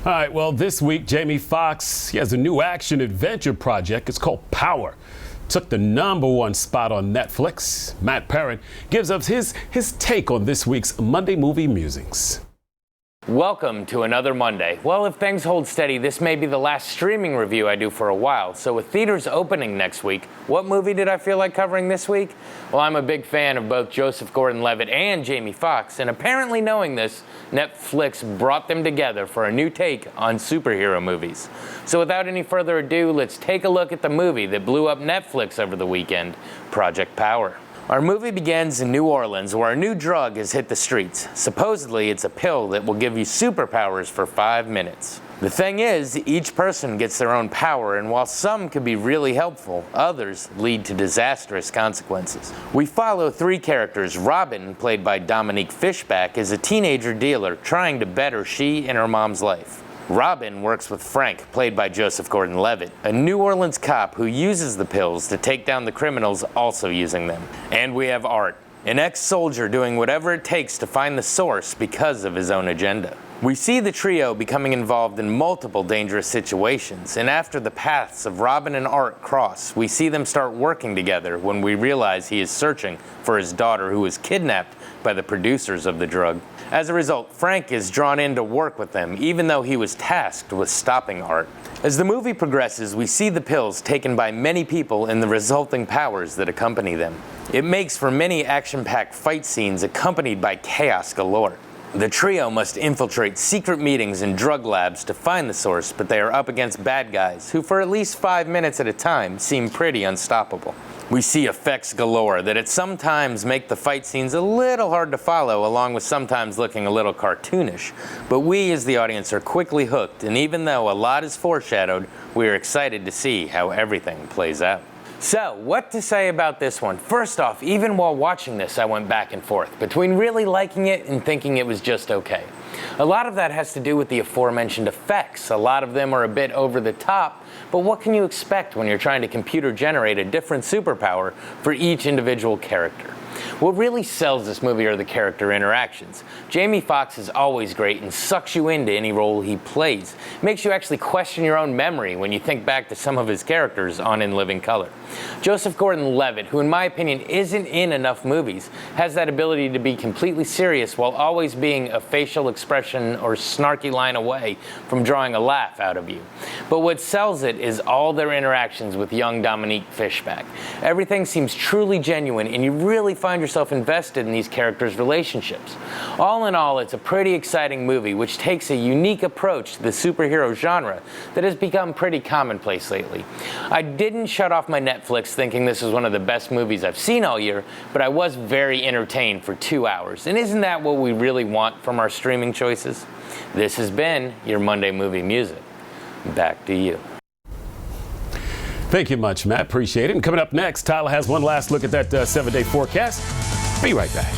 All right, well, this week, Jamie Foxx, he has a new action-adventure project. It's called Power. Took the #1 spot on Netflix. Matt Perrin gives us his take on this week's Monday Movie Musings. Welcome to another Monday. Well, if things hold steady, this may be the last streaming review I do for a while. So with theaters opening next week, what movie did I feel like covering this week? Well, I'm a big fan of both Joseph Gordon-Levitt and Jamie Foxx, and apparently knowing this, Netflix brought them together for a new take on superhero movies. So without any further ado, let's take a look at the movie that blew up Netflix over the weekend, Project Power. Our movie begins in New Orleans, where a new drug has hit the streets. Supposedly, it's a pill that will give you superpowers for 5 minutes. The thing is, each person gets their own power, and while some could be really helpful, others lead to disastrous consequences. We follow 3 characters. Robin, played by Dominique Fishback, is a teenager dealer trying to better she and her mom's life. Robin works with Frank, played by Joseph Gordon-Levitt, a New Orleans cop who uses the pills to take down the criminals also using them. And we have Art, an ex-soldier doing whatever it takes to find the source because of his own agenda. We see the trio becoming involved in multiple dangerous situations, and after the paths of Robin and Art cross, we see them start working together when we realize he is searching for his daughter who was kidnapped by the producers of the drug. As a result, Frank is drawn in to work with them, even though he was tasked with stopping Art. As the movie progresses, we see the pills taken by many people and the resulting powers that accompany them. It makes for many action-packed fight scenes accompanied by chaos galore. The trio must infiltrate secret meetings and drug labs to find the source, but they are up against bad guys who, for at least 5 minutes at a time, seem pretty unstoppable. We see effects galore that at sometimes make the fight scenes a little hard to follow, along with sometimes looking a little cartoonish. But we as the audience are quickly hooked, and even though a lot is foreshadowed, we are excited to see how everything plays out. So, what to say about this one? First off, even while watching this, I went back and forth between really liking it and thinking it was just okay. A lot of that has to do with the aforementioned effects. A lot of them are a bit over the top, but what can you expect when you're trying to computer generate a different superpower for each individual character? What really sells this movie are the character interactions. Jamie Foxx is always great and sucks you into any role he plays. Makes you actually question your own memory when you think back to some of his characters on In Living Color. Joseph Gordon-Levitt, who in my opinion isn't in enough movies, has that ability to be completely serious while always being a facial expression or snarky line away from drawing a laugh out of you. But what sells it is all their interactions with young Dominique Fishback. Everything seems truly genuine, and you really find yourself invested in these characters' relationships. All in all, it's a pretty exciting movie which takes a unique approach to the superhero genre that has become pretty commonplace lately. I didn't shut off my Netflix thinking this is one of the best movies I've seen all year, but I was very entertained for 2 hours. And isn't that what we really want from our streaming choices? This has been your Monday Movie Music. Back to you. Thank you much, Matt. Appreciate it. And coming up next, Tyler has one last look at that 7-day forecast. Be right back.